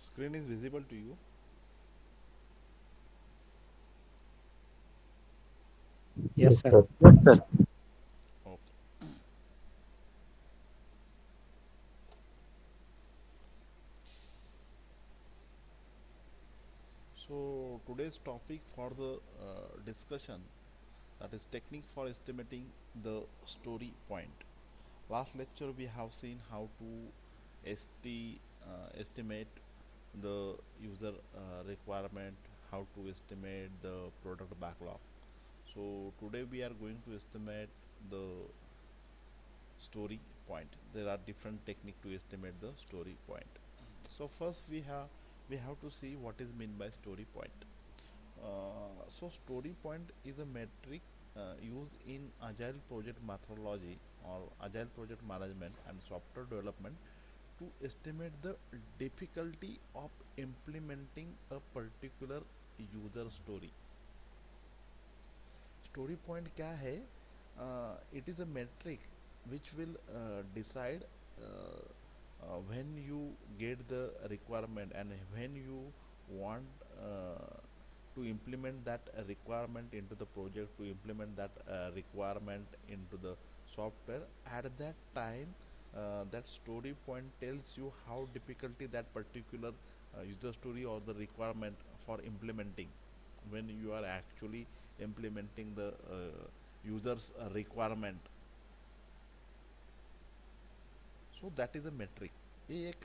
Screen is visible to you. Yes, sir. Yes, sir. Okay. So today's topic for the discussion, that is technique for estimating the story point. Last lecture we have seen how to estimate the user requirement, how to estimate the product backlog. So today we are going to estimate the story point. There are different technique to estimate the story point. So first we have to see what is meant by story point. So story point is a metric used in agile project methodology or agile project management and software development to estimate the difficulty of implementing a particular user story. Story point क्या है? It is a metric which will decide when you get the requirement and when you want to implement that requirement into the project, to implement that requirement into the software. At that time, that story point tells you how difficulty that particular user story or the requirement for implementing, when you are actually implementing the user's requirement. So that is a metric. ये एक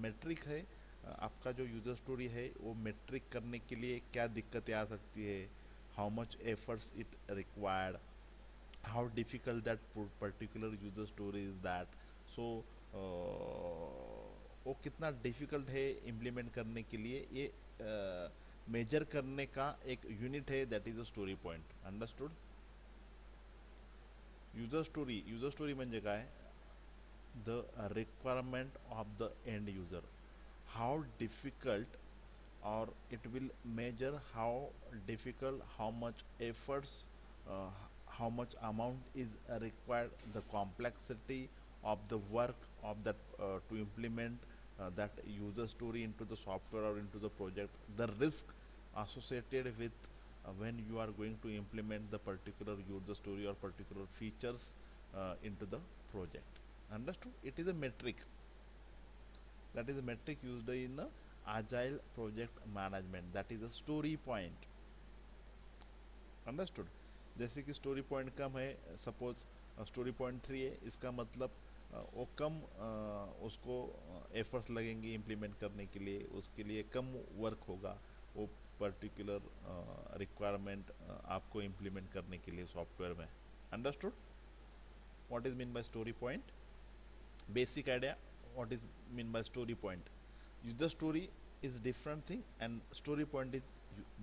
metric है. आपका जो user story है वो metric करने के लिए क्या दिक्कतें आ सकती है, how much efforts it required, how difficult that particular user story is that. So वो कितना डिफ़िकल्ट है इम्प्लीमेंट करने के लिए, ये मेजर करने का एक यूनिट है, that is a story point. Understood? User story म्हणजे काय? The requirement of the end user, how difficult, or it will measure how difficult, how much efforts, uh, how much amount is required, the complexity of the work of that to implement that user story into the software or into the project, the risk associated with when you are going to implement the particular user story or particular features into the project. Understood? It is a metric. That is a metric used in agile project management. That is a story point. Understood? जैसे कि story point कम है, suppose story point 3 है, इसका मतलब वो कम उसको efforts लगेंगे implement करने के लिए, उसके लिए कम वर्क होगा वो पर्टिकुलर रिक्वायरमेंट आपको इम्प्लीमेंट करने के लिए सॉफ्टवेयर में. Understood? What is mean bye story point? Basic idea what is mean by story point. User story is different thing and story point is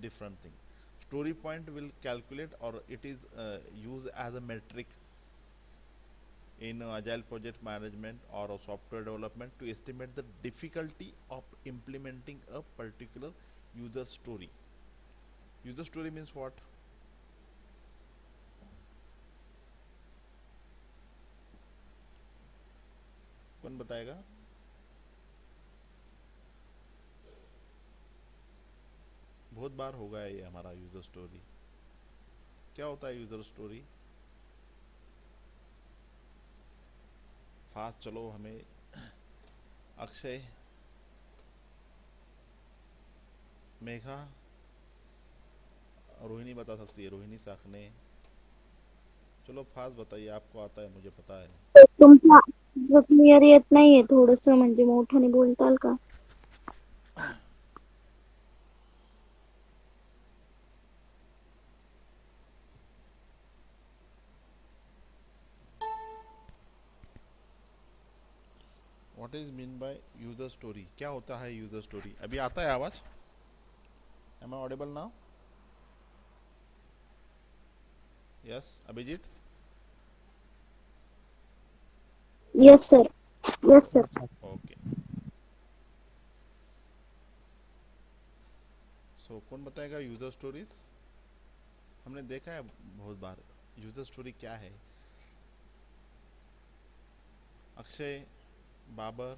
different thing. Story point will calculate, or it is used as a metric in agile project management or software development to estimate the difficulty of implementing a particular user story. User story means what? कौन बताएगा? बहुत बार होगा ये हमारा user story. क्या होता है user story? Fast चलो. हमें अक्षय, मेघा, रोहिणी बता सकती है, रोहिणी साखने. चलो फास्ट बताइए, आपको आता है, मुझे पता है. तुमचा क्लिअर येत नाहीये, थोडस म्हणजे मोठ्याने बोलताल का? What is mean by user story? क्या होता है यूजर स्टोरी? अभी आता है आवाज? Am I audible now? Yes Abhijit? Yes sir. Yes sir. Yes, sir. Okay. So कौन बताएगा यूजर स्टोरीज? हमने देखा है बहुत बार. यूजर स्टोरी क्या है? अक्षय, बाबर,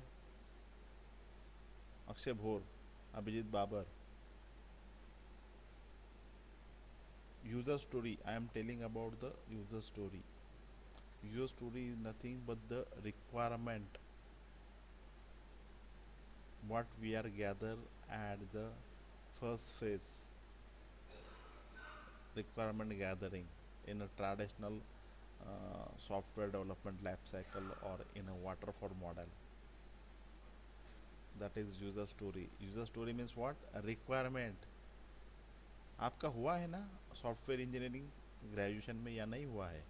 अक्षय भोर, Abhijit Babar. User story. I am telling about the user story. User story is nothing but the requirement what we are gather at the first phase, requirement gathering in a traditional software development life cycle or in a waterfall model. That is user story. User story means what? A requirement. आपका हुआ है ना software engineering graduation में या नहीं हुआ है?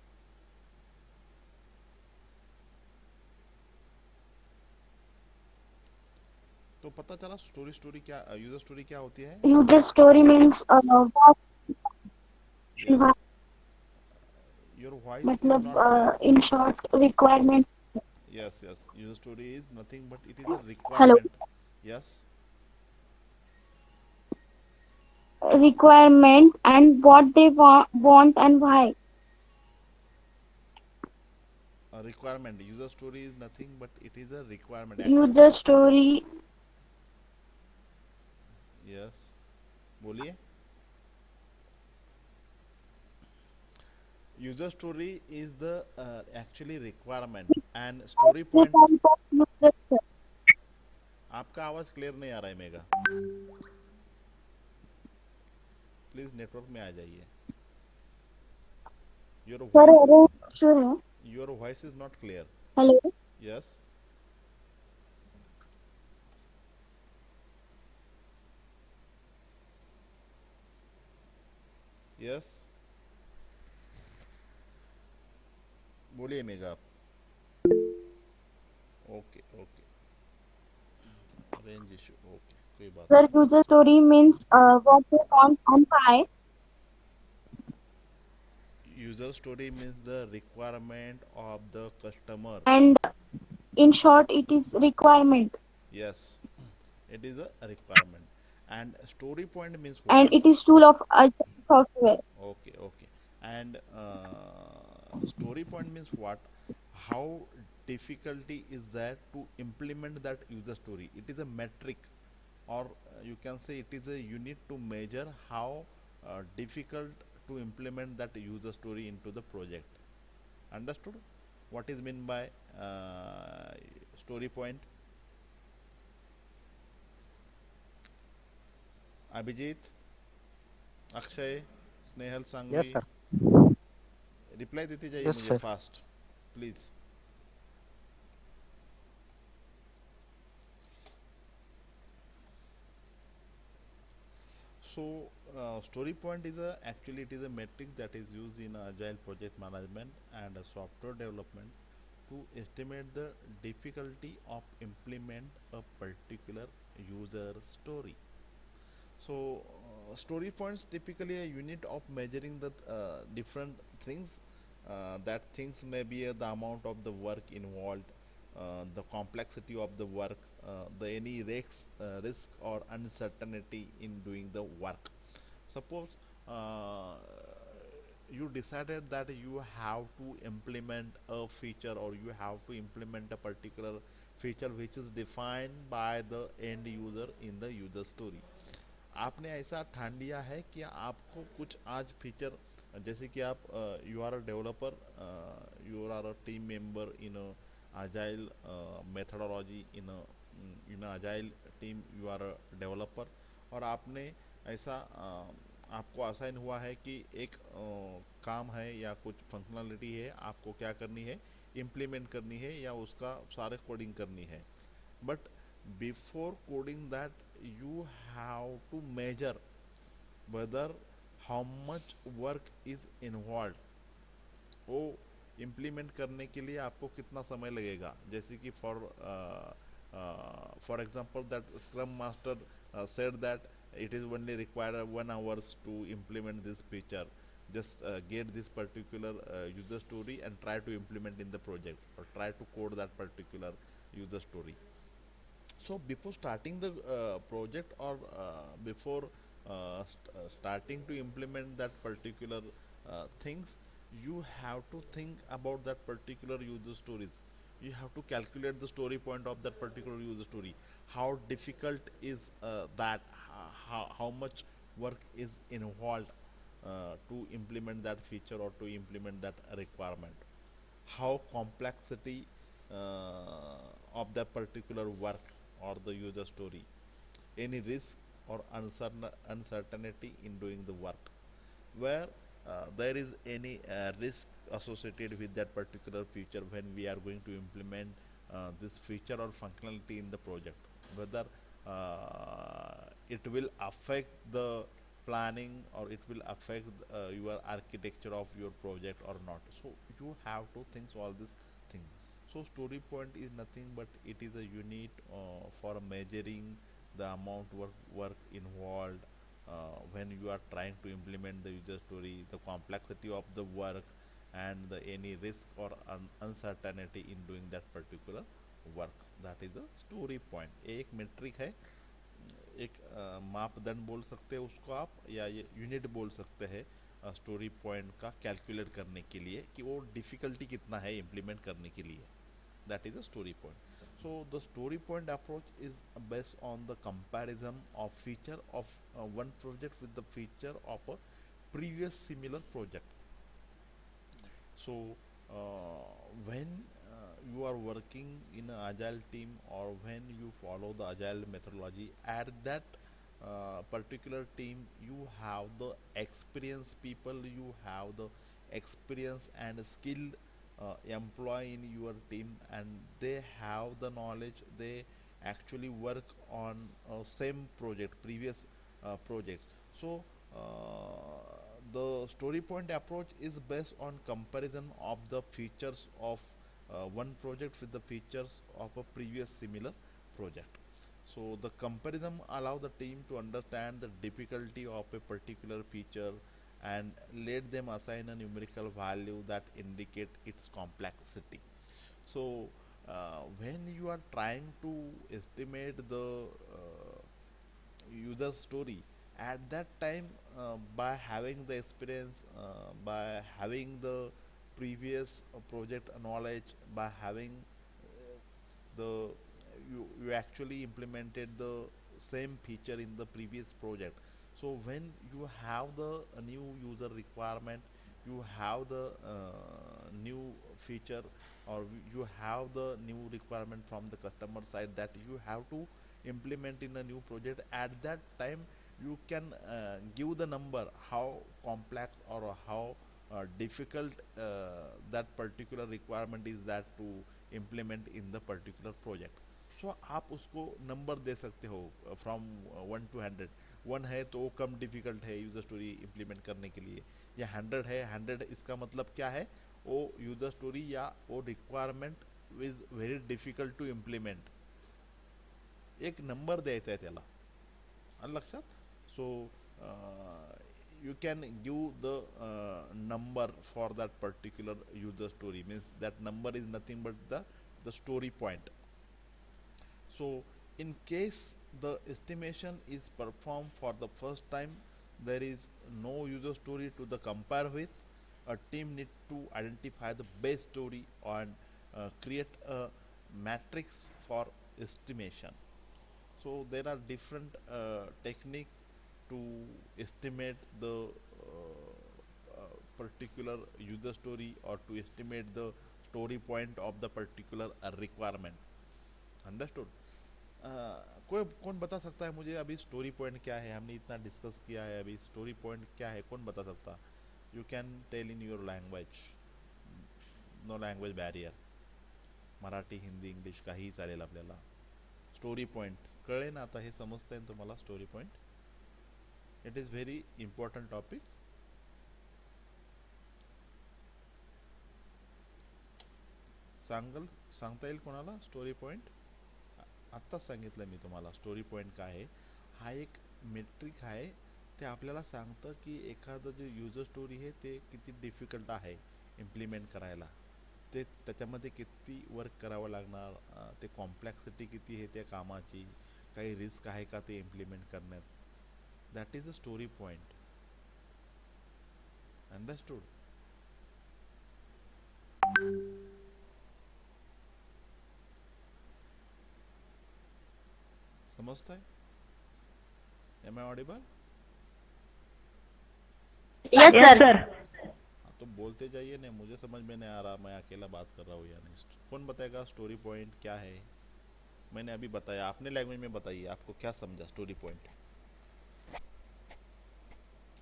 तो पता चला स्टोरी स्टोरी क्या यूजर स्टोरी क्या होती है? User story means what yes. Your voice is मतलब not clear. in short requirement. Yes, yes. User story is nothing but it is a Hello. requirement. Yes, Requirement and what they want and why. a requirement. User story is nothing but it is a requirement. User story. Yes. बोलिए. User story is the actually requirement and story point. आपका आवाज clear नहीं आ रहा है mega. Please network में आ जाइए. Your Sir, voice अरे sure है. Your voice is not clear. Hello. Yes. Yes. बोलिए मेगा आप. Okay okay. Range issue. Okay कोई बात Sir, नहीं. user story means what they want and why. User story means the requirement of the customer. And in short, it is requirement. Yes, it is a requirement. And story point means And what? it is tool of agile software. Okay, okay. And story point means what? How difficulty is that to implement that user story? It is a metric, or you can say it is a unit to measure how difficult to implement that user story into the project. Understood? What is meant by story point? Abhijeet, Akshay, Snehal Sanghvi, Yes, sir. Reply देते जाइए Yes, मुझे sir. Fast please. So story point is a actually it is a metric that is used in agile project management and software development to estimate the difficulty of implement a particular user story. So, story points typically a unit of measuring the different things. That things may be the amount of the work involved, the complexity of the work, the any risk or uncertainty in doing the work. Suppose uh, you decided that you have to implement a feature or you have to implement a particular feature which is defined by the end user in the user story. आपने ऐसा ठान लिया है कि आपको कुछ आज feature जैसे कि आप you are a developer, you are a team member in agile methodology in agile team, you are a developer और आपने ऐसा आपको असाइन हुआ है कि एक काम है या कुछ फंक्शनलिटी है, आपको क्या करनी है, इम्प्लीमेंट करनी है या उसका सारे कोडिंग करनी है. But before coding that you have to measure whether how much work is involved. वो इम्प्लीमेंट करने के लिए आपको कितना समय लगेगा. जैसे कि for example that scrum master said that it is only required 1 hours to implement this feature. Just get this particular user story and try to implement in the project or try to code that particular user story. So before starting the project or before starting to implement that particular things, you have to think about that particular user stories. you have to calculate the story point of that particular user story. How difficult is that? How much work is involved to implement that feature or to implement that requirement? How complexity of that particular work or the user story, any risk or uncertainty in doing the work, where there is any risk associated with that particular feature when we are going to implement this feature or functionality in the project, whether it will affect the planning or it will affect your architecture of your project or not. So you have to think all these things. So story point is nothing but it is a unit for measuring the amount work involved when you are trying to implement the user story, the complexity of the work, and any risk or uncertainty in doing that particular work. That is a story point. ये एक metric है, एक मापदंड बोल सकते हैं उसको आप, या ये यूनिट बोल सकते हैं स्टोरी पॉइंट का कैलकुलेट करने के लिए कि वो डिफ़िकल्टी कितना है इम्प्लीमेंट करने के लिए. That is a story point. So the story point approach is based on the comparison of feature of one project with the feature of a previous similar project. So when you are working in an agile team, or when you follow the agile methodology, at that particular team you have the experienced people, you have the experienced and skilled employee in your team, and they have the knowledge. They actually work on same project, previous projects. So the story point approach is based on comparison of the features of one project with the features of a previous similar project. So the comparison allow the team to understand the difficulty of a particular feature and let them assign a numerical value that indicate its complexity. So when you are trying to estimate the user story, at that time by having the experience, by having the previous project knowledge, by having the you actually implemented the same feature in the previous project. So when you have the new user requirement, you have the new feature, or you have the new requirement from the customer side that you have to implement in a new project, at that time you can give the number how complex or how difficult that particular requirement is that to implement in the particular project. सो आप उसको number दे सकते हो from 1 to 100. 1 है तो वो कम difficult है user story implement करने के लिए, या 100 है, 100 इसका मतलब क्या है, वो यूज़र स्टोरी या वो requirement is very difficult to implement. एक नंबर द्यायचा आहे त्याला, आलं लक्षात. So you can give the number for that particular user story, means that number is nothing but the story point. So in case the estimation is performed for the first time, there is no user story to the compare with. A team need to identify the base story and create a matrix for estimation. So there are different techniques to estimate the particular user story, or to estimate the story point of the particular requirement. Understood. कोई कौन बता सकता है मुझे अभी story point क्या है? हमने इतना डिस्कस किया है, अभी स्टोरी पॉइंट क्या है कौन बता सकता? You can tell in your language, no language barrier. Marathi, Hindi, English काहीही चालेल आपल्याला. स्टोरी पॉइंट कळले ना आता? हे समजतंय ना तुम्हाला story point? It is very important topic. सांगता येईल कोणाला स्टोरी पॉइंट? आत्ताच सांगितलं मी तुम्हाला स्टोरी पॉईंट काय आहे. हा एक मेट्रिक आहे, ते आपल्याला सांगतं की एखादं जे युजर स्टोरी आहे ते किती डिफिकल्ट आहे इम्प्लिमेंट करायला, ते त्याच्यामध्ये किती वर्क करावं लागणार, ते कॉम्प्लेक्सिटी किती आहे त्या कामाची, काही रिस्क आहे का ते इम्प्लिमेंट करण्यात. That is a story point. Understood. समझता है? Am I audible? Yes Yes, sir. sir. हाँ, तो बोलते जाइए ना, मुझे समझ में नहीं आ रहा मैं अकेला बात कर रहा हूँ या नहीं। कौन बताएगा स्टोरी पॉइंट क्या है? मैंने अभी बताया, अपने लैंग्वेज में बताइए आपको क्या समझा स्टोरी पॉइंट।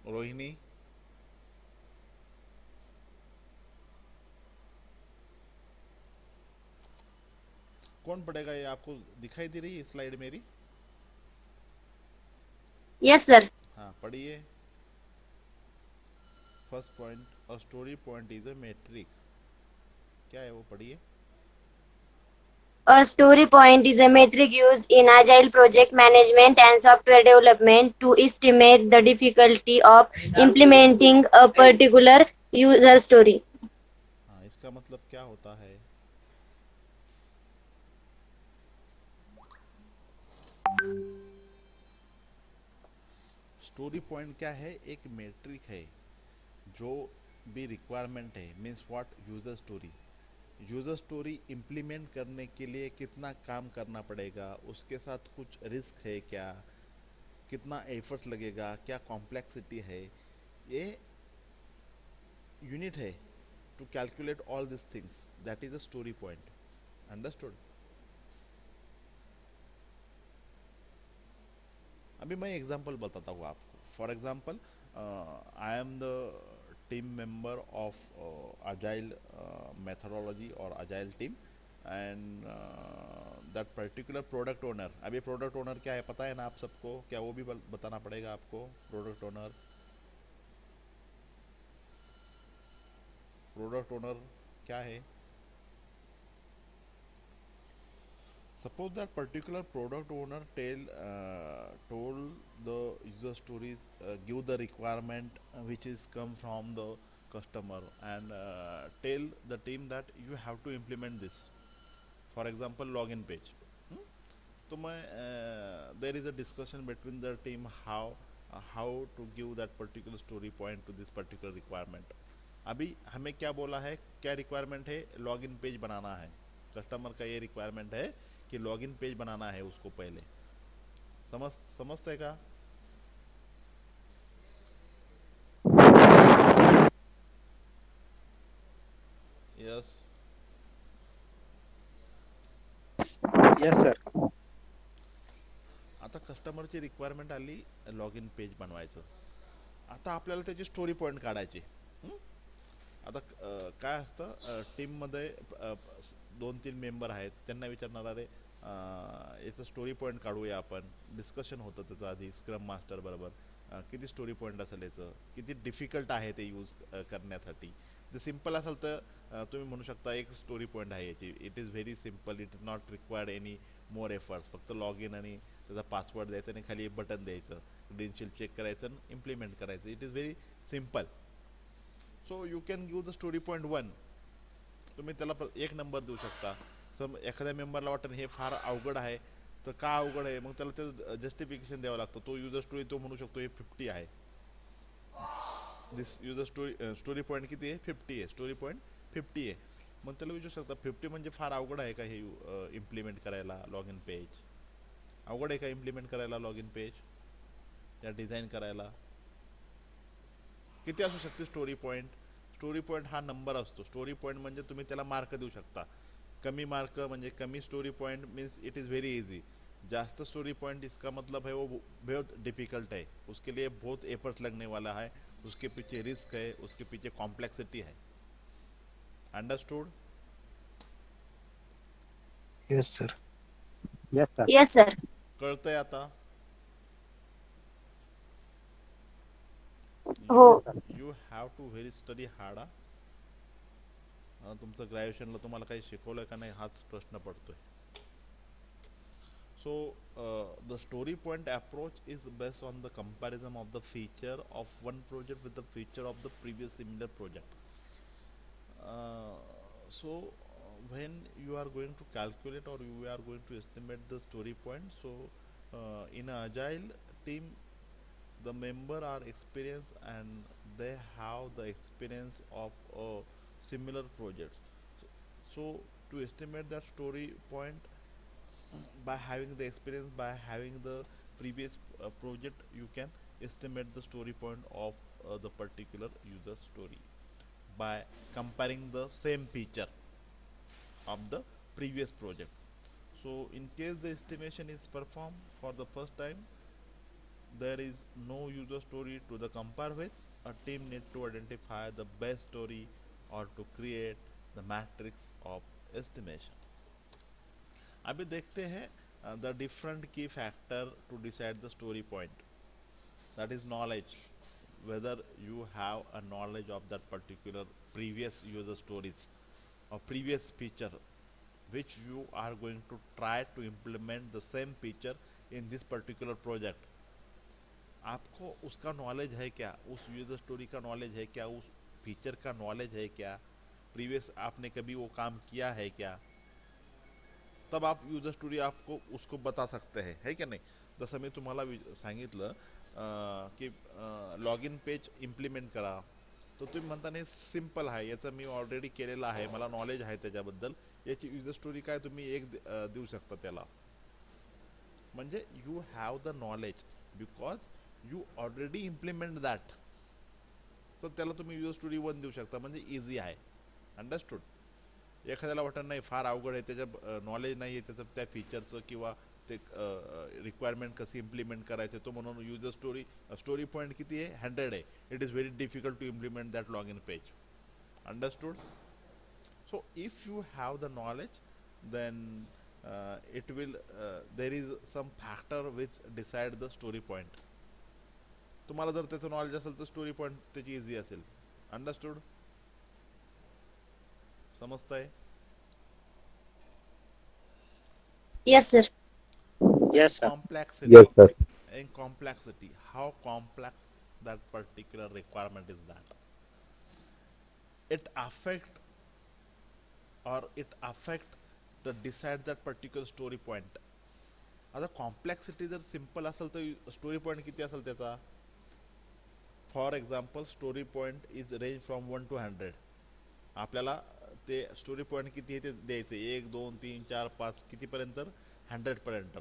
रोहिणी? कौन पढ़ेगा? ये आपको दिखाई दे रही है स्लाइड मेरी? Yes sir. हाँ, पढ़िए। First point, a story point is a metric. क्या है वो, पढ़िए। A story point is a metric used in agile project management and software development to estimate the difficulty of implementing a particular user story. हाँ, इसका मतलब क्या होता है? स्टोरी पॉइंट क्या है? एक मेट्रिक है जो भी रिक्वायरमेंट है, means what user story. User story implement करने के लिए कितना काम करना पड़ेगा, उसके साथ कुछ रिस्क है क्या, कितना एफर्ट्स लगेगा, क्या कॉम्प्लेक्सिटी है, ये यूनिट है to calculate all this things. That is a story point. Understood? अभी मैं एग्जांपल बताता हूँ आपको। For example, I am the team member of agile methodology और agile team, and that particular product owner. अभी प्रोडक्ट ओनर क्या है पता है ना आप सबको? क्या वो भी बताना पड़ेगा आपको? प्रोडक्ट ओनर, प्रोडक्ट ओनर क्या है? Suppose that particular product owner told the user stories, give the requirement which is come from the customer, and tell the team that you have to implement this. For example, login page. Hmm? तो मैं there is a discussion between the team how to give that particular story point to this particular requirement. अभी हमें क्या बोला है, क्या requirement है? Login page बनाना है। कस्टमर का ये रिक्वायरमेंट है कि लॉगिन पेज बनाना है उसको पहले। समझते का? यस। Yes, sir. आता कस्टमरची रिक्वायरमेंट आली लॉगिन पेज बनवायचं। आता आपल्याला त्याची स्टोरी पॉईंट काढायची। हं? आता काय असतं, टीममध्ये दोन तीन मेंबर आहेत, त्यांना विचारणार अरे याचं स्टोरी पॉईंट काढूया आपण। डिस्कशन होतं त्याचं आधी स्क्रम मास्टर बरोबर, किती स्टोरी पॉईंट असेल याचं, किती डिफिकल्ट आहे ते यूज करण्यासाठी। जर सिम्पल असेल तर तुम्ही म्हणू शकता एक स्टोरी पॉईंट आहे याची, it is very simple, it is not required any more efforts. फक्त लॉग इन आणि त्याचा पासवर्ड द्यायचा आणि खाली एक बटन द्यायचं, क्रेडेन्शियल चेक करायचं आणि इम्प्लिमेंट करायचं। It is very simple. So you can give the story point one. तुम्ही त्याला एक नंबर देऊ शकता। सम एखाद्या मेंबरला वाटतं हे फार अवघड आहे, तर का अवघड आहे मग त्याला ते जस्टिफिकेशन द्यावं लागतं। तो युजर स्टोरी तो म्हणू शकतो हे 50 आहे, दिस युजर स्टोरी पॉईंट किती आहे? 50 आहे, स्टोरी पॉईंट 50 आहे। मग त्याला विचारू शकता 50 म्हणजे फार अवघड आहे का हे इम्प्लिमेंट करायला लॉग इन पेज? अवघड आहे का इम्प्लिमेंट करायला लॉग इन पेज या डिझाईन करायला? किती असू शकते स्टोरी पॉईंट? स्टोरी पॉईंट हा नंबर असतो। स्टोरी पॉईंट म्हणजे तुम्ही त्याला मार्क देऊ शकता। कमी मार्क म्हणजे कमी story point means it is very easy. जास्त स्टोरी पॉइंट इसका मतलब है वो बहुत डिफिकल्ट है, उसके लिए बहुत एफर्ट्स लगने वाला है, उसके पीछे रिस्क है, उसके पीछे कॉम्प्लेक्सिटी है। Understood? Yes, sir. Yes, sir. Yes sir. कळतंय आता? हो। You Yes, sir. You have to very study hard. तुमचं ग्रॅज्युएशनला तुम्हाला काही शिकवलं का नाही हाच प्रश्न पडतोय। So the story point approach is based on the comparison of the feature of one project with the feature of the previous similar project. When you are going to calculate or you are going to estimate the story point, so in a agile team, the member are experienced and they have the experience of similar projects. So to estimate that story point, by having the experience, by having the previous project, you can estimate the story point of the particular user story by comparing the same feature of the previous project. So in case the estimation is performed for the first time, there is no user story to the compare with. A team need to identify the best story or to create the matrix of estimation. अभी देखते हैं the different key factor to decide the story point. That is knowledge, whether you have a knowledge of that particular previous user stories or previous feature which you are going to try to implement the same feature in this particular project. आपको उसका knowledge है क्या, उस user story का knowledge है क्या, उस feature का नॉलेज है क्या, प्रीवियस आपने कभी वो काम किया है क्या, तब आप यूजर स्टोरी आपको उसको बता सकते हैं, है क्या नाही. जसं मी तुम्हाला सांगितलं की लॉग इन पेज इम्प्लिमेंट करा, तर तुम्ही म्हणता नाही सिम्पल आहे, याचं मी ऑलरेडी केलेलं आहे, मला नॉलेज आहे त्याच्याबद्दल, याची यूजर स्टोरी काय तुम्ही एक देऊ शकता त्याला. म्हणजे you have the knowledge because you already implement that. So त्याला तुम्ही यूजर स्टोरी 1 देऊ शकता, म्हणजे इझी आहे. अंडरस्टूड. एखाद्याला वाटत नाही फार अवघड आहे, त्याच्या नॉलेज नाही आहे त्याचं त्या फीचरचं किंवा ते रिक्वायरमेंट कशी इम्प्लिमेंट करायचं, तो म्हणून यूजर स्टोरी पॉईंट किती आहे, 100 आहे. It is very difficult to implement that log in page. Understood. So if you have the knowledge then it will there is some factor which decide the story point. तुम्हाला जर त्याचं knowledge असेल तर story point त्याची easy असेल. Understood. समजतंय. Yes, sir. Yes, sir. Complexity. Yes, sir. In complexity, how complex that particular requirement is, that it affect or it affect the decide that particular story point. आता complexity जर simple असेल तर story point किती असेल त्याचा. For example story point is range from 1 to 100. आपल्याला ते story point किती आहे ते द्यायचे, 1 2 3 4 5 कितीपर्यंत, 100 पर्यंत.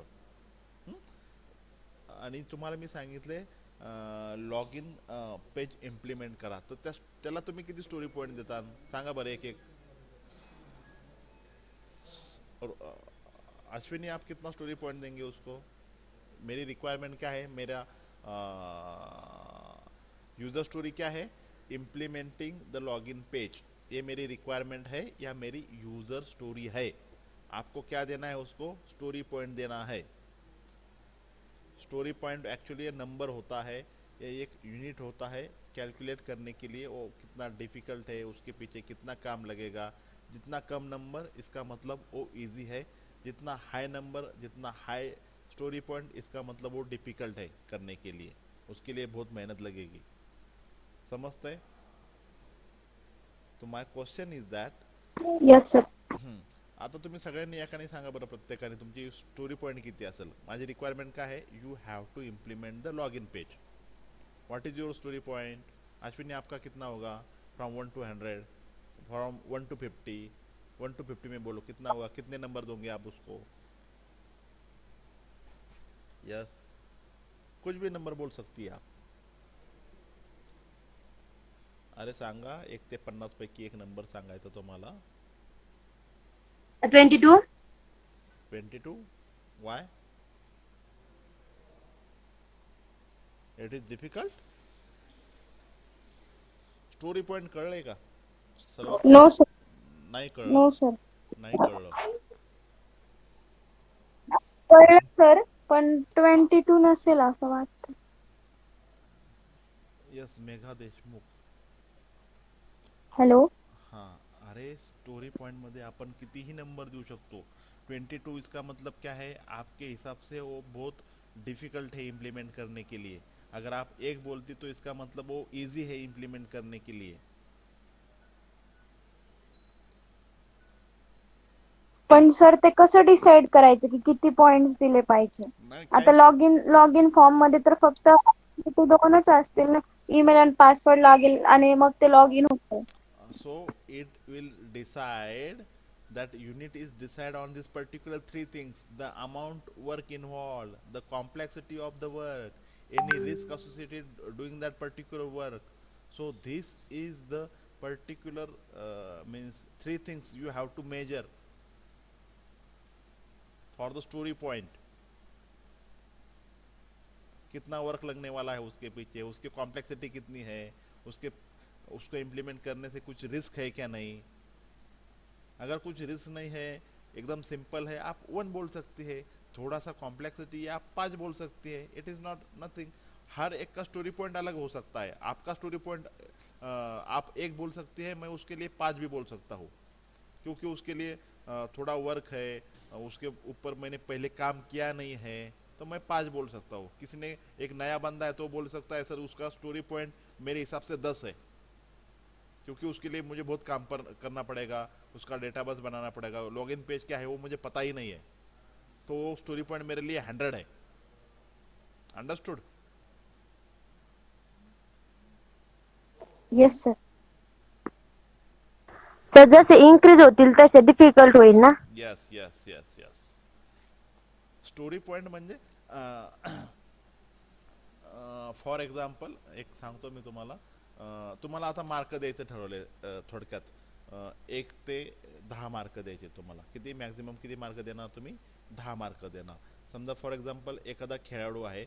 आणि तुम्हाला मी सांगितले लॉग इन पेज इम्प्लिमेंट करा, तर त्याला तुम्ही किती स्टोरी पॉईंट देता सांगा बरं एक एक. और अश्विनी आप कितना स्टोरी पॉइंट देंगे उसको. मेरी रिक्वायरमेंट क्या है, मेरा यूज़र स्टोरी क्या है, इम्प्लीमेंटिंग द लॉगिन पेज, ये मेरी रिक्वायरमेंट है या मेरी यूज़र स्टोरी है. आपको क्या देना है उसको, स्टोरी पॉइंट देना है. स्टोरी पॉइंट एक्चुअली नंबर होता है, ये एक यूनिट होता है कैलकुलेट करने के लिए, वो कितना डिफ़िकल्ट है, उसके पीछे कितना काम लगेगा. जितना कम नंबर इसका मतलब वो इजी है, जितना हाई नंबर, जितना हाई स्टोरी पॉइंट इसका मतलब वो डिफ़िकल्ट है करने के लिए, उसके लिए बहुत मेहनत लगेगी. समझते हैं. तो my question is that. Yes, sir. आता तुम्ही सगळ्यांनी एकाने सांगा बरं, प्रत्येकाने तुमची स्टोरी पॉईंट किती असेल. माझी रिक्वायरमेंट काय आहे, you have to implement the log in page. What is your story point. Ashwini आपका कितना होगा, from 1 to 100, from 1 to 50. 1 to 50 में बोलो कितना होगा, कितने नंबर दोगे आप उसको. यस, कुछ भी नंबर बोल सकती है आप. अरे सांगा, 1 ते 50 पैकी एक नंबर सांगायचा तुम्हाला. 22. 22. Why? It is difficult. Story point कळलंय का सर्व. No, sir. नाही कळलं. No, sir. नाही कळलं. कळलं सर, पण 22 नसेल असं वाटतं. यस, मेघा देशमुख. हॅलो. हाँ, अरे स्टोरी पॉइंट मध्ये आपण कितीही नंबर देऊ शकतो. 22 इसका मतलब क्या है, आपके हिसाब से वो बहुत डिफिकल्ट है इम्प्लीमेंट करने के लिए. अगर आप एक बोलती तो इसका मतलब वो इजी है इम्प्लीमेंट करने के लिए. पण सर ते कसं डिसाइड करायचं की किती पॉइंट्स दिले पाहिजे. नाही आता लॉग इन फॉर्म मध्ये तर फक्त ते 2च असतील ना, ईमेल आणि पासवर्ड लागेल आणि मग ते लॉग इन होतं. so it will decide that unit is decide on this particular three things: the amount work involved, the complexity of the work, any risk associated doing that particular work. So this is the particular means three things you have to measure for the story point. कितना work लगने वाला है उसके पीछे, उसकी complexity कितनी है, उसके उसको इम्प्लीमेंट करने से कुछ रिस्क है क्या नहीं। अगर कुछ रिस्क नहीं है, एकदम सिंपल है, आप वन बोल सकती है। थोड़ा सा कॉम्प्लेक्सिटी है, आप पाँच बोल सकती है। It is not nothing. हर एक का स्टोरी पॉइंट अलग हो सकता है। आपका स्टोरी पॉइंट आप एक बोल सकती है, मैं उसके लिए पाँच भी बोल सकता हूँ, क्योंकि उसके लिए थोड़ा वर्क है, उसके ऊपर मैंने पहले काम किया नहीं है, तो मैं पाँच बोल सकता हूँ। किसी ने एक नया बंदा है तो बोल सकता है सर उसका स्टोरी पॉइंट मेरे हिसाब से 10 है, क्योंकि उसके लिए मुझे बहुत काम पर करना पड़ेगा, उसका डेटाबेस बनाना पड़ेगा, लॉगिन पेज क्या है वो मुझे पता ही नहीं है, तो वो स्टोरी पॉइंट मेरे लिए 100 है। अंडरस्टूड? Yes sir. तर जसे इन्क्रीज होतील तसे डिफिकल्ट होईल ना. Yes yes yes yes. Story point म्हणजे फॉर एक्झाम्पल एक सांगतो मी तुम्हाला. तुम्हाला आता मार्क द्यायचे ठरवले थोडक्यात. 1 ते 10 मार्क द्यायचे तुम्हाला. किती मॅक्झिमम किती मार्क देणार तुम्ही? 10 मार्क देणार. समजा फॉर एक्झाम्पल एखादा खेळाडू आहे,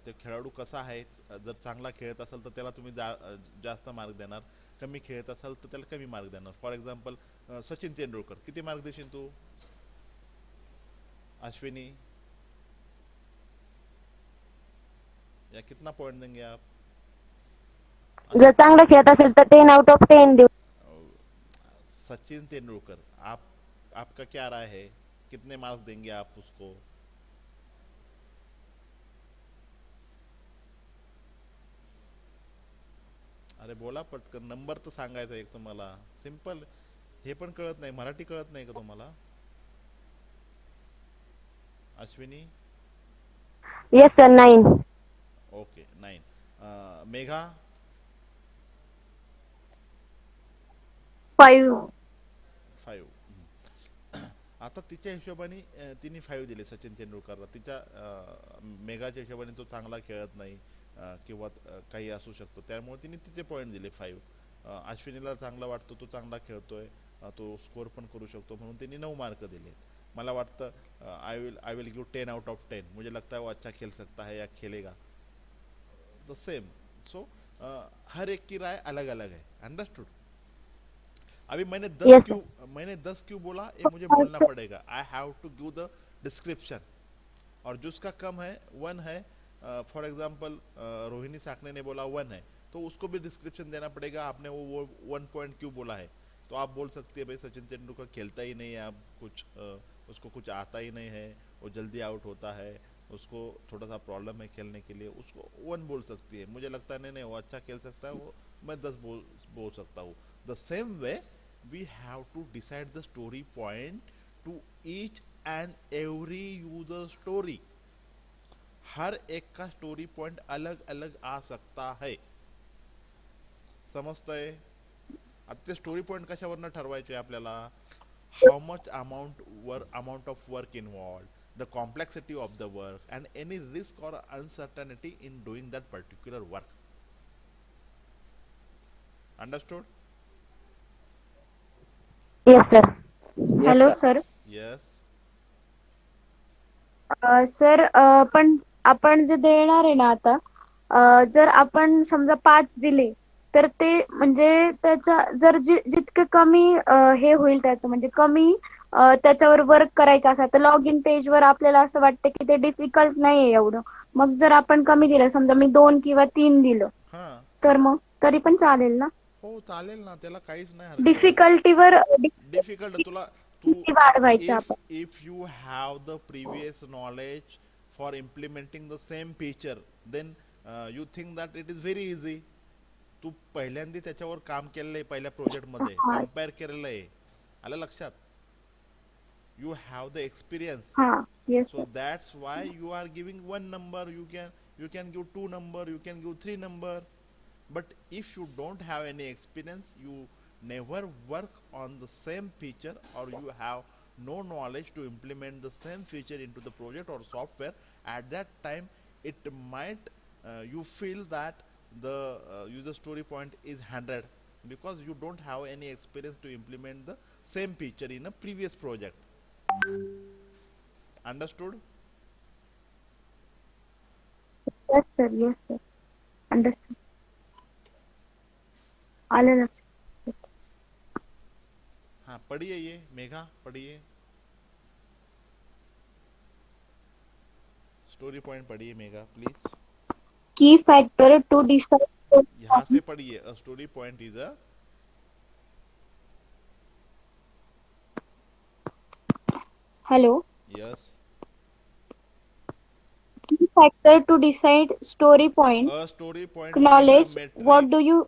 ते खेळाडू कसा आहे, जर चांगला खेळत असेल तर त्याला तुम्ही जास्त मार्क देणार, कमी खेळत असेल तर त्याला कमी मार्क देणार. फॉर एक्झाम्पल सचिन तेंडुलकर, किती मार्क देशील तू? अश्विनी, या कितना पॉइंट देंगे आप? जर चांगला खेळत असेल तर 10 आउट ऑफ 10 देऊ. सचिन तेंदुलकर, आपका क्या राय है, कितने मार्क्स देंगे आप उसको? अरे बोला पटकन, नंबर तर सांगायचा एक तुम्हाला. सिंपल. हे पण कळत नाही, मराठी कळत नाही का तुम्हाला? Ashwini? Yes sir. 9. Okay 9. Megha? 5. 5. आता तिच्या हिशोबाने तिने 5 दिले सचिन तेंडुलकरला. तिच्या मेघाच्या हिशोबाने तो चांगला खेळत नाही, किंवा काही असू शकतं, त्यामुळे तिने तिचे पॉईंट दिले 5. अश्विनीला चांगला वाटतो, तो चांगला खेळतोय, तो स्कोर पण करू शकतो, म्हणून तिने 9 मार्क दिले. मला वाटतं I will give 10 out of 10. मुझे लगता है वो अच्छा खेल सकता है या खेलेगा. The same. सो हर एक की राय अलग अलग है. अंडरस्टूड? अभी मैंने 10 क्यों बोला, ये मुझे बोलना पड़ेगा. I have to give the description. और जिसका कम है 1 है, फॉर एग्जांपल रोहिणी साकने ने बोला 1 है, तो उसको भी डिस्क्रिप्शन देना पड़ेगा. आपने वो 1 पॉइंट क्यों बोला है, तो आप बोल सकते हैं भाई सचिन तेंदुलकर खेलता ही नहीं है, आप कुछ उसको कुछ आता ही नहीं है, वो जल्दी आउट होता है, उसको थोड़ा सा प्रॉब्लम है खेलने के लिए, उसको 1 बोल सकती है. मुझे लगता है नहीं नहीं वो अच्छा खेल सकता है, वो मैं 10 बोल सकता हूँ. The same way we have to decide the story point to each and every user story. हर एक का स्टोरी पॉइंट अलग अलग आ सकता है. समजतंय? आता ते स्टोरी पॉइंट कशावरनं ठरवायचे आपल्याला? How much amount of work involve, the complexity of the work and any risk or uncertainty in doing that particular work. Understood? Yes sir. Yes, hello sir. Sir. Yes. Sir पण आपण जे देणार आहे ना आता, जर आपण समजा 5 दिले तर ते म्हणजे त्याच्या जर जितके कमी हे होईल त्याचं म्हणजे कमी त्याच्यावर वर्क करायचं असेल तर लॉग इन पेजवर आपल्याला असं वाटतं की ते डिफिकल्ट नाही आहे एवढं. मग जर आपण कमी दिलं, समजा मी 2 किंवा 3 दिलं, हां, तर मग तरी पण चालेल ना? हो चालेल ना, त्याला काहीच नाही हरकत. डिफिकल्टीवर डिफिकल्ट तुला तू वाढवायचं if आपण. if you have the previous knowledge for implementing the same feature, then you think that it is very easy. तू पहिल्यांदा त्याच्यावर काम केलेलं आहे, पहिल्या प्रोजेक्ट मध्ये हा. कम्पेअर केलेलं आहे. आलं लक्षात? You have the experience. हां. Yes So sir. that's why you are giving 1 number. You can give 2 number, you can give 3 number. But if you don't have any experience, you never work on the same feature or you have no knowledge to implement the same feature into the project or software, at that time it might you feel that the user story point is 100 because you don't have any experience to implement the same feature in a previous project. Understood? Yes, sir. Yes, sir. Understood. आलं लक्षात. हाँ पढ़िए, ये मेघा पढ़िए, story point पढ़िए Megha please. Key factor to decide. यहाँ से पढ़िए, a story point is a, Hello. Yes, Key factor to decide story point. A story point is a Knowledge. What metric, do you?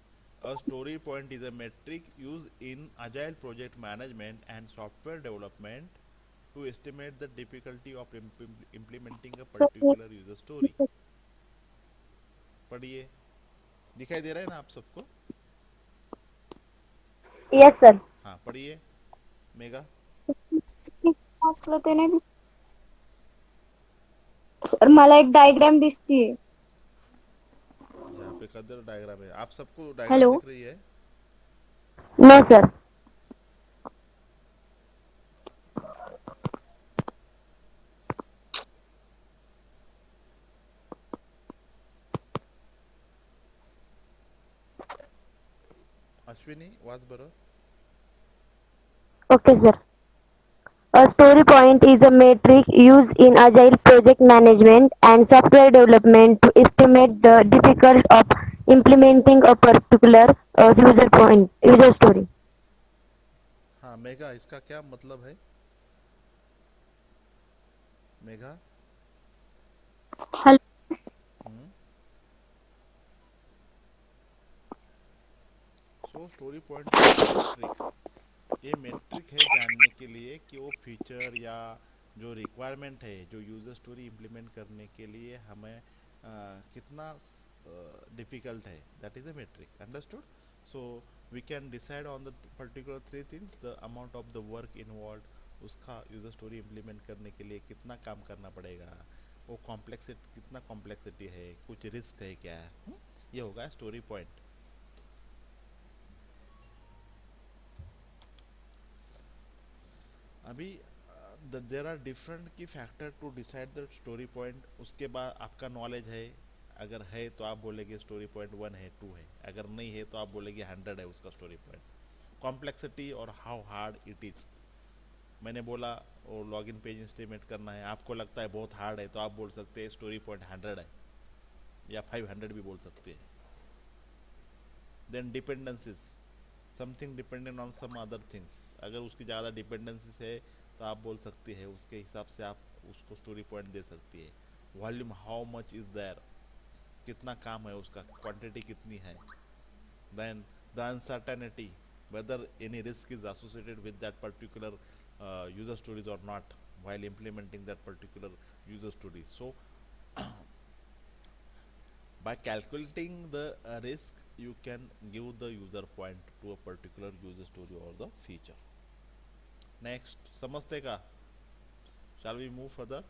a story point is a metric used in agile project management and software development to estimate the difficulty of implementing a Sir, particular user story। पढ़िए, दिखाई दे रहा है ना आप सबको? Yes, sir. हाँ पढ़िए mega. वाचलं ते नाही. सर मला एक डायग्राम दिसतीये. यहाँ पे कदर डायग्राम है, आप सबको डायग्राम Hello. दिख रही है? No, sir. अश्विनी वाच बरं। Okay, sir. A story point is a metric used in agile project management and software development to estimate the difficulty of implementing a particular user story. हाँ mega, इसका क्या मतलब है mega? Hello. हम्म, सो story point metric, ये metric है जानने के लिए कि वो फीचर या जो रिक्वायरमेंट है जो यूज़र स्टोरी इम्प्लीमेंट करने के लिए हमें कितना डिफ़िकल्ट है, that is a metric. Understood? So we can decide on the particular three things, the amount of the work involve, उसका यूज़र स्टोरी इम्प्लीमेंट करने के लिए कितना काम करना पड़ेगा, वो कॉम्प्लेक्सिटी कितना कॉम्प्लेक्सिटी है, कुछ रिस्क है क्या, ये होगा स्टोरी पॉइंट। अभी there are different key factor to decide the story point. उसके बाद आपका नॉलेज है, अगर है तो आप बोलेंगे स्टोरी पॉइंट 1 है, 2 है, अगर नहीं है तो आप बोलेंगे 100 है उसका स्टोरी पॉइंट। कॉम्प्लेक्सिटी और हाउ हार्ड इट इज़, मैंने बोला वो लॉगिन पेज एस्टिमेट करना है, आपको लगता है बहुत हार्ड है तो आप बोल सकते हैं स्टोरी पॉइंट 100 है या 500 भी बोल सकते हैं। Then dependencies, something dependent on some other things, अगर उसकी ज़्यादा डिपेंडेंसीज है तो आप बोल सकते हैं, उसके हिसाब से आप उसको स्टोरी पॉइंट दे सकती है। Volume, how much is there, कितना काम है उसका, क्वांटिटी कितनी है। Then the uncertainty, whether any risk is associated with that particular user stories or not while implementing that particular user story. So by calculating the risk you can give the user point to a particular user story or the feature. Next, समझते का? Shall we move further?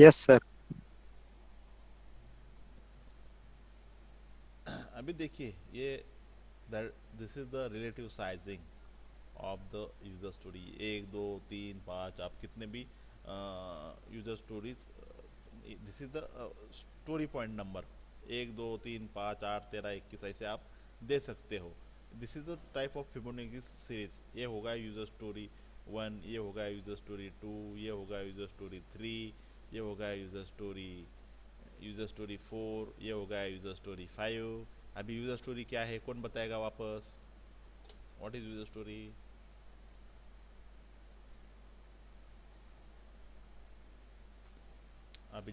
Yes, sir. अभी देखिए ये this is the relative sizing of the user story. 1 2 3 5, आप कितने भी user stories, this is the story point number 1 2 3 5 8 13 21 ऐसे आप दे सकते हो। This is the type of Fibonacci series. ये होगा यूजर स्टोरी 1, ये होगा यूजर स्टोरी 2, ये होगा यूजर स्टोरी 3, ये होगा यूजर स्टोरी 4, ये होगा यूजर स्टोरी 5। अभी यूजर स्टोरी क्या है कौन बताएगा वापस? What is user story?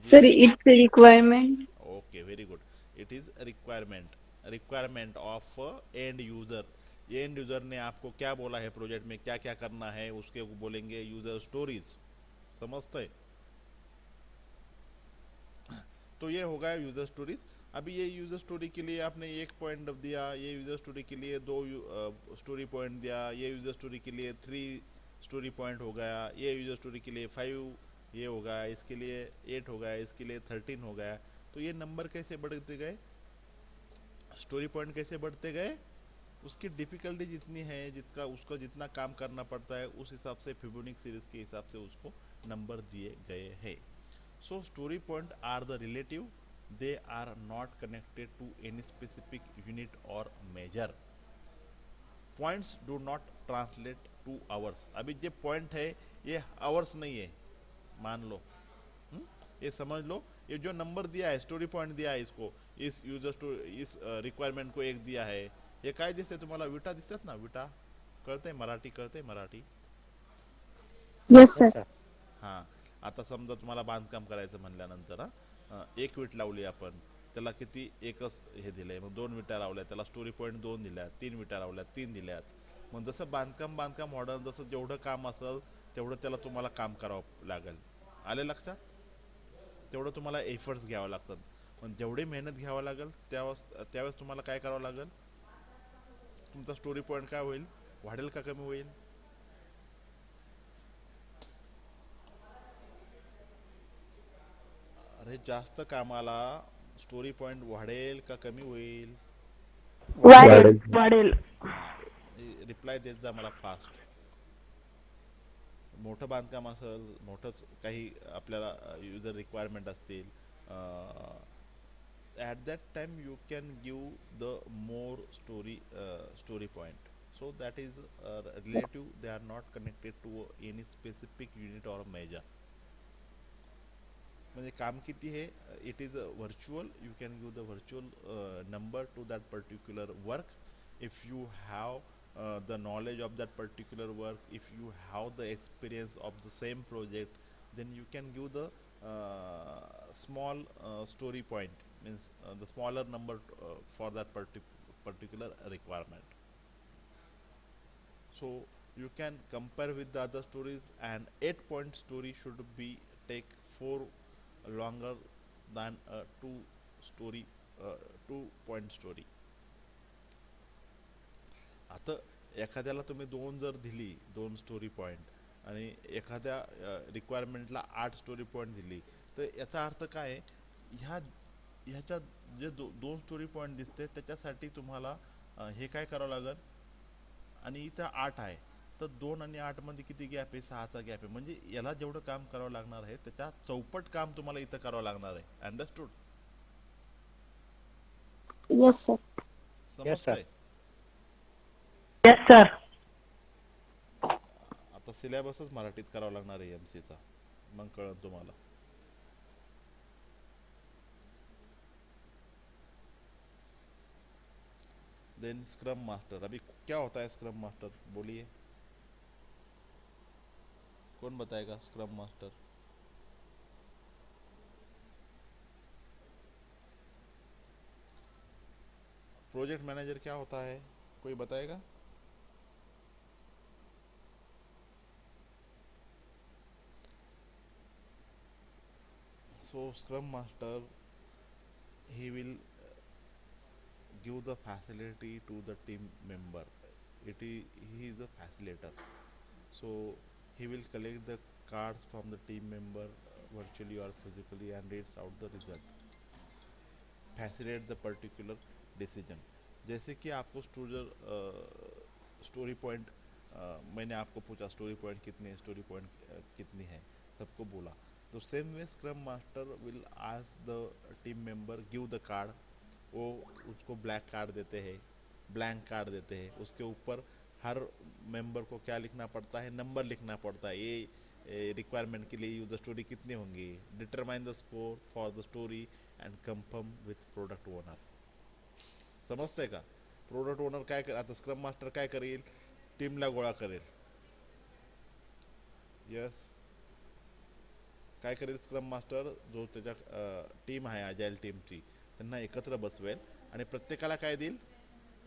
Sir, it's a requirement. Okay, very good. It is requirement of and user. And user ने आपको क्या बोला है प्रोजेक्ट में क्या क्या करना है, उसके को बोलेंगे यूजर स्टोरीज। समझते? तो ये होगा यूजर स्टोरीज। अभी ये यूज़र स्टोरी के लिए आपने एक पॉइंट दिया, ये यूज़र स्टोरी के लिए दो स्टोरी पॉइंट दिया, ये यूज़र स्टोरी के लिए 3 स्टोरी पॉइंट हो गया, ये यूज़र स्टोरी के लिए 5 ये हो गया, इसके लिए 8 हो गया, इसके लिए 13 हो गया। तो ये नंबर कैसे बढ़ते गए, स्टोरी पॉइंट कैसे बढ़ते गए, उसकी डिफ़िकल्टी जितनी है, जितना उसको जितना काम करना पड़ता है, उस हिसाब से फिबोनिक सीरीज़ के हिसाब से उसको नंबर दिए गए हैं। So story point are the relative, they are not connected to any specific unit or measure. Points do not translate to hours. अभी जो पॉइंट है ये आवर्स नहीं है, मान लो। ये समझ लो, ये जो नंबर दिया है, स्टोरी पॉइंट दिया है इसको, इस यूजर इस रिक्वायरमेंट को एक दिया है, ये काय दिसते तुम्हाला, विटा दिसतात ना, विटा कळते मराठी, कळते मराठी? Yes sir. हां, आता समजा तुम्हाला बांधकाम करायचं म्हणल्यानंतर एक वीट लावली आपण, त्याला किती एकच हे दिलंय, मग 2 विटा लावल्या, त्याला स्टोरी पॉईंट 2 दिल्यात, 3 विटा लावल्या 3 दिल्यात. मग जसं बांधकाम मॉडर्न, जसं जेवढं काम असेल तेवढं त्याला तुम्हाला काम करावं लागेल. आले लक्षात? तेवढं तुम्हाला एफर्ट्स घ्यावं लागतात. पण जेवढी मेहनत घ्यावं लागेल त्यावेळेस तुम्हाला काय करावं लागेल, तुमचा स्टोरी पॉईंट काय होईल, वाढेल का कमी होईल? अरे जास्त कामाला स्टोरी पॉइंट वाढेल का कमी होईल? वाढेल वाढेल. रिप्लाय देत जा मला फास्ट. मोठं बांधकाम असेल, मोठंच काही आपल्याला युजर रिक्वायरमेंट असतील, at that time you can give the more story point. So that is relative, they are not connected to any specific unit or measure. म्हणजे काम किती है, it is virtual, you can give the virtual number to that particular work. If you have the knowledge of that particular work, if you have the experience of the same project, then you can give the small story point, means the smaller number for that particular requirement. So you can compare with the other stories, and 8-point story should be take 4 longer than a 2-point story. आता एखाद्याला तुम्ही 2 जर दिली, 2 story point, आणि एखाद्या रिक्वायरमेंटला 8 story point दिली, तर याचा अर्थ काय, ह्याच्या जे 2 स्टोरी पॉइंट दिसते त्याच्यासाठी तुम्हाला हे काय करावं लागेल, आणि इथं 8 आहे, तर 2 आणि 8 मध्ये किती गॅप आहे, 6चा गॅप आहे. म्हणजे याला जेवढं काम करावं लागणार आहे त्याच्या चौपट काम तुम्हाला इथं करावं लागणार आहे. अंडरस्टूड? Yes sir. समजतंय? Yes sir. आता सिलेबसच मराठीत करावा लागणार आहे एमसीचा, मग कळलं तुम्हाला. Then scrum master. अभी क्या होता है स्क्रम मास्टर, बोलिए, कौन बताएगा स्क्रम मास्टर? प्रोजेक्ट मैनेजर क्या होता है, कोई बताएगा? So scrum master, he will give the facility to the team member. He is a facilitator, so he will collect the cards from the team member virtually or physically and reads out the result, facilitate the particular decision. जैसे कि आपको story point, मैंने आपको पूछा story point कितने हैं, story point कितनी है, सबको बोला, तो same way scrum master will ask the team member give the card. वो उसको ब्लैक कार्ड देते हैं, ब्लैंक कार्ड देते हैं, उसके ऊपर हर मेंबर को क्या लिखना पड़ता है, नंबर लिखना पड़ता है. ये रिक्वायरमेंट के लिए यूजर स्टोरी कितनी होंगी, determine the score for the story and confirm with product owner. समजतंय का? प्रोडक्ट ओनर काय कर, आता स्क्रम मास्टर काय करेल, टीमला गोळा करेल. यस, काय करेल स्क्रम मास्टर, जो त्याच्या टीम आहे अजाईल टीमची, त्यांना एकत्र बसवेल आणि प्रत्येकाला काय देईल,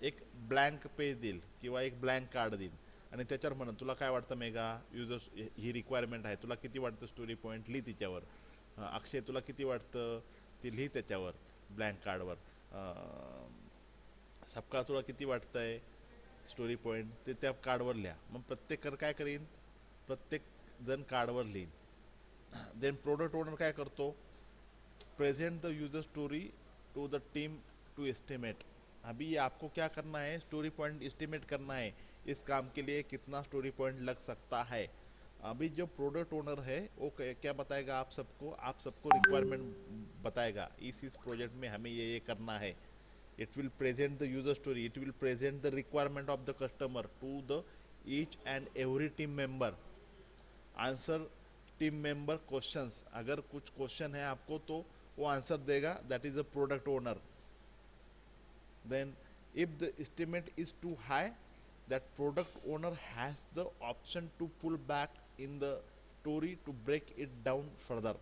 एक ब्लँक पेज देईल किंवा एक ब्लँक कार्ड देईल, आणि त्याच्यावर म्हणून तुला काय वाटतं मेगा, युजर्स ही रिक्वायरमेंट आहे, तुला किती वाटतं स्टोरी पॉईंट लिही तिच्यावर. अक्षय तुला किती वाटतं, ती लिही त्याच्यावर. ब्लँक कार्डवर. सबका तुला किती वाटतंय स्टोरी पॉईंट ते त्या कार्डवर लिहा. मग प्रत्येक काय करीन, प्रत्येक जण कार्डवर लिहीन. देन प्रोडक्ट ओनर काय करतो, present the user story to the team to estimate. अभी आपको क्या करना है, स्टोरी पॉइंट एस्टिमेट करना है. इस काम के लिए कितना स्टोरी पॉइंट लग सकता है. अभी जो प्रोडक्ट ओनर है वो क्या बताएगा आप सबको रिक्वायरमेंट बताएगा. इस प्रोजेक्ट में हमें ये करना है. it will present the user story, it will present the requirement of the customer to the each and every team member. Answer team member questions. अगर कुछ क्वेश्चन है आपको तो वो आंसर देगा, that is a product owner. Then if the estimate is too high, that product owner has the option to pull back in the story to break it down further.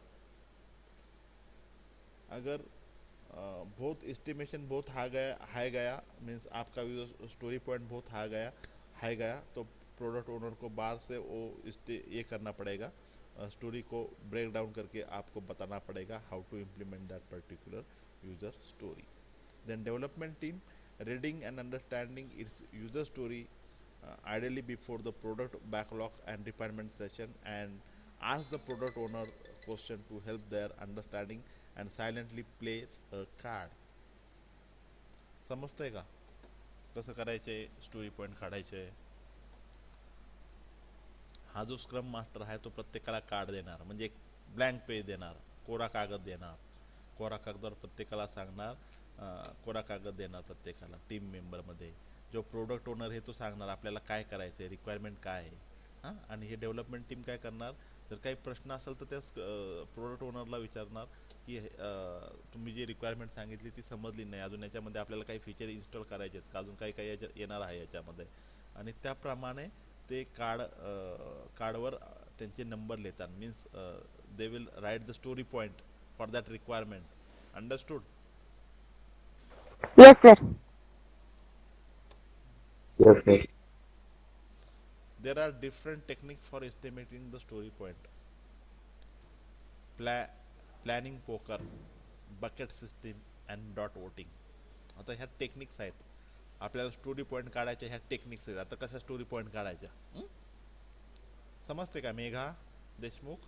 अगर बहुत estimation बहुत high गया means आपका story point बहुत high गया तो product owner को बाहर से वो ये करना पड़ेगा, स्टोरी को ब्रेक डाउन करके आपको बताना पड़ेगा how to implement that particular user story. Then development team reading and understanding its user story ideally before the product backlog and refinement session, and ask the product owner question to help their understanding and silently place a card. समजतंय का कसं करायचे, story point काढायचे. हा जो scrum master आहे तो प्रत्येकाला कार्ड देणार, म्हणजे एक ब्लँक पेज देणार, कोरा कागद देणार. कोरा कागदावर प्रत्येकाला सांगणार, कोरा कागद देणार प्रत्येकाला टीम मेंबरमध्ये. जो प्रोडक्ट ओनर आहे तो सांगणार आपल्याला काय करायचं आहे, रिक्वायरमेंट काय आहे. हां, आणि हे डेव्हलपमेंट टीम काय करणार, जर काही प्रश्न असेल तर त्या प्रोडक्ट ओनरला विचारणार की तुम्ही जी रिक्वायरमेंट सांगितली ती समजली नाही, अजून याच्यामध्ये आपल्याला काही फीचर इन्स्टॉल करायचे आहेत का, अजून काही काही येणार आहे याच्यामध्ये. आणि त्याप्रमाणे ते कार्डवर त्यांचे नंबर लिहितात. Means they will write the story point for that requirement. Understood? Yes, sir. Yes, sir. There are different techniques for estimating the story point. Planning poker, bucket system and dot voting. आता ह्या techniques आहेत. आपल्याला story point काढायच्या ह्या techniques आहेत. आता कशा story point काढायच्या समजते का Megha Deshmukh?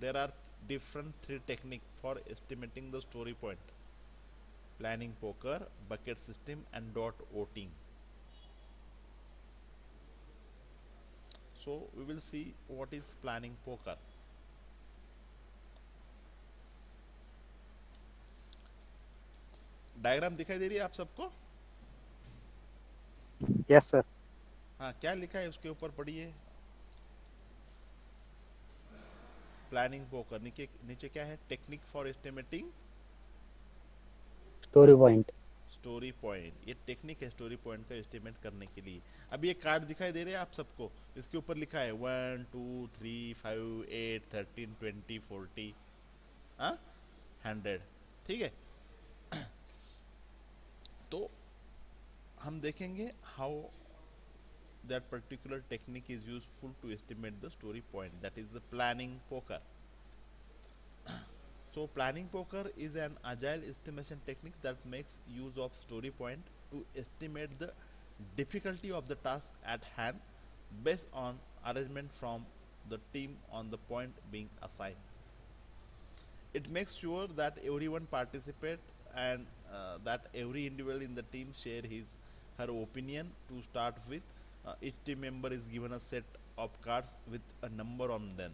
There are different 3 technique for estimating the story point. Planning poker, bucket system and dot voting. So we will see what is planning poker. Diagram दिखाई दे रही है आप सबको? Yes, sir. हाँ, क्या लिखा है उसके ऊपर पढ़िए. प्लानिंग पोकर, नीचे नीचे क्या है, technique for estimating Story point. Story point. ये टेक्निक है स्टोरी पॉइंट का एस्टिमेट करने के लिए. अभी ये कार्ड दिखाई दे रहे हैं आप सबको, इसके ऊपर लिखा है 1 2 3 5 8 13 20 40 100. ठीक है. तो हम देखेंगे how that particular technique is useful to estimate the story point, that is the planning poker. So planning poker is an agile estimation technique that makes use of story point to estimate the difficulty of the task at hand based on arrangement from the team on the point being assigned. It makes sure that everyone participate and that every individual in the team share his her opinion. To start with, each team member is given a set of cards with a number on them.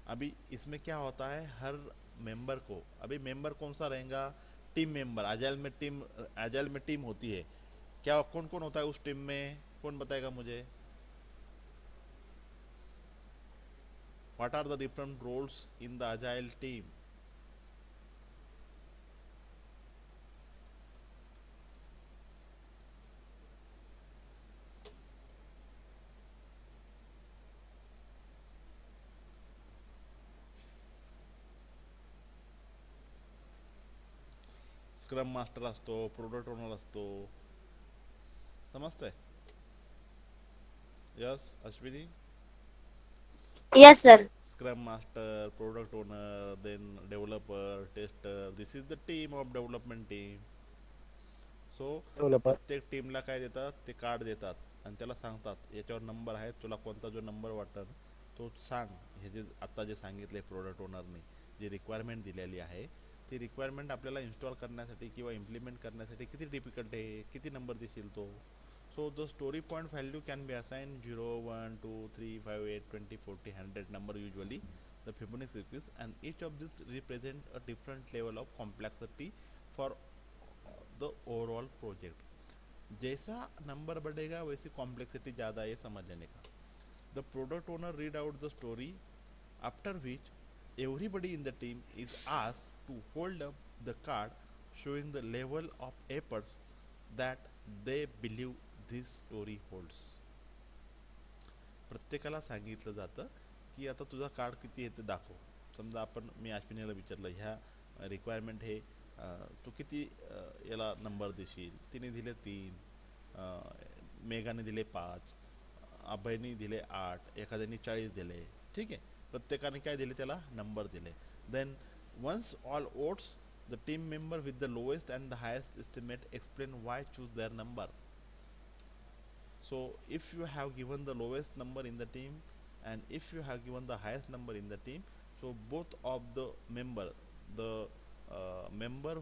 अभी इसमें क्या होता है, हर member को, अभी member कौन सा रहेगा, टीम मेंबर. आजाइल में टीम होती है. क्या कौन कौन होता है उस टीम में, कौन बताएगा मुझे? What are the different roles in the agile team? Scrum master असतो, प्रोडक्ट ओनर असतो. समजतंय? Yes Ashwini? Yes, sir. scrum master, product owner, then developer, tester. This is the team of development team. सो त्या developer प्रत्येक टीमला काय देतात, ते card देतात आणि त्याला सांगतात याच्यावर नंबर आहे, तुला कोणता जो नंबर वाटतं तो सांग. हे जे आता जे सांगितले प्रोडक्ट ओनरने जी रिक्वायरमेंट दिलेली आहे, ती रिक्वायरमेंट आपल्याला इन्स्टॉल करण्यासाठी किंवा इम्प्लिमेंट करण्यासाठी किती डिफिकल्ट आहे, किती नंबर देशील तो. So the story point value can be assigned 0, 1, 2, 3, 5, 8, 20, 40, 100 number usually the Fibonacci sequence, and each of these represent a different level of complexity for the overall project. जैसा number बढ़ेगा वैसी complexity ज़्यादा है समझ लेने का. The product owner read out the story, after which everybody in the team is asked to hold up the card showing the level of efforts that they believe this story holds. प्रत्येकाला सांगितलं जातं की आता तुझा card किती आहे ते दाखव. समजा आपण मी अश्विनीला विचारलं ह्या रिक्वायरमेंट हे तू किती याला नंबर देशील. तिने दिले 3, मेघाने दिले 5, अभयने दिले 8, एखाद्याने 40 दिले. ठीक आहे, प्रत्येकाने काय दिले त्याला नंबर दिले. Then once all votes the team member with the lowest and the highest estimate explain why choose their number. So if you have given the lowest number in the team and if you have given the highest number in the team, so both of the member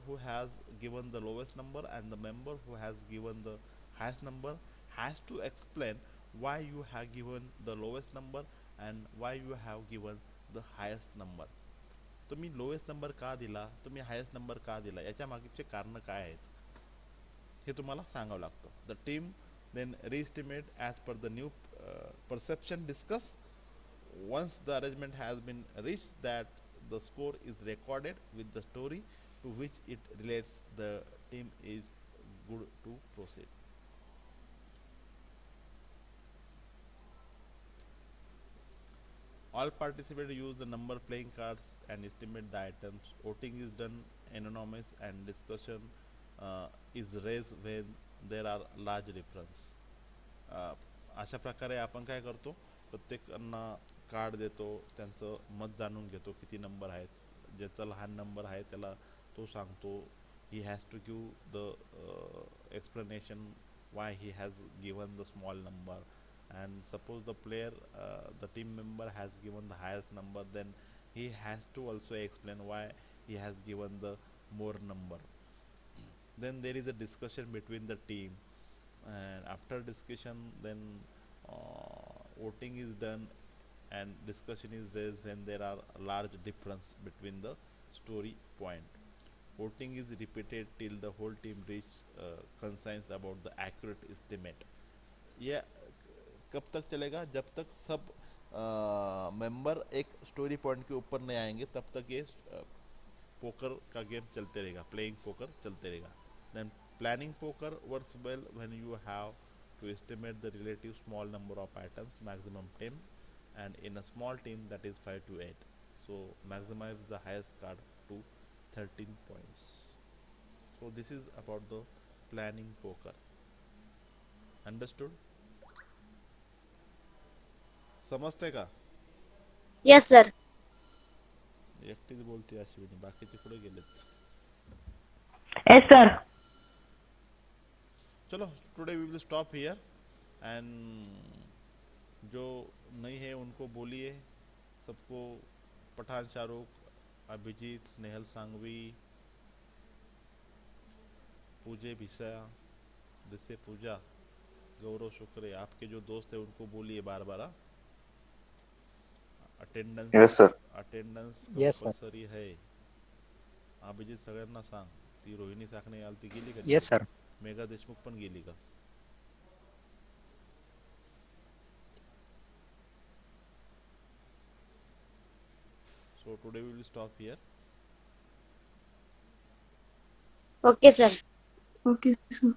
who has given the lowest number and the member who has given the highest number has to explain why you have given the lowest number and why you have given the highest number. तुम्ही lowest number का दिला, तुम्ही highest number का दिला, याच्या मागचे कारण काय आहेत हे तुम्हाला सांगावं लागतं. The team then reestimate as per the new perception discuss. Once the arrangement has been reach that the score is recorded with the story to which it relates. The team is good to proceed. All participants use the number playing cards and estimate the items. Voting is done anonymous and discussion is raised when there are large difference. अशा प्रकारे आपण काय करतो, प्रत्येकांना card देतो, त्यांचं मत जाणून घेतो किती नंबर आहेत. ज्याचा लहान नंबर आहे त्याला तो सांगतो. He has to give the explanation why he has given the small number. And suppose the player the team member has given the highest number, then he has to also explain why he has given the more number. Then there is a discussion between the team, and after discussion then voting is done and discussion is raised when there are large difference between the story point. Voting is repeated till the whole team reach consensus about the accurate estimate. Yeah, कब तक चलेगा, जब तक सब member एक story point के ऊपर नहीं आएंगे तब तक ये पोकर का गेम चलते रहेगा, प्लेइंग पोकर चलते रहेगा. Then planning poker works well when you have to estimate the relative small number of items, maximum 10, and in a small team that is 5 to 8. So maximise the highest card to 13 points. So this is about the planning poker. Understood? समजते का? Yes, sir. एकटीच बोलते अश्विनी, बाकीचे कुठे गेलेत? Yes, sir. चलो, today we will stop here and जो नहीं है उनको बोलिए सबको. पठान शाहरुख, अभिजीत, स्नेहल सांगवी, पूजे भिसा, जिसे पूजा, गौरव शुक्रे, आपके जो दोस्त है उनको बोलिए बार बार. Attendance Yes, sir. Attendance Yes, sir. Compulsory है. अभिजीत सगळ्यांना सांग. ती रोहिणी साखणे आलती, गेली का? Yes, sir. मेघा देशमुख पण गेली का? So today we will stop here. Okay, sir. Okay, sir.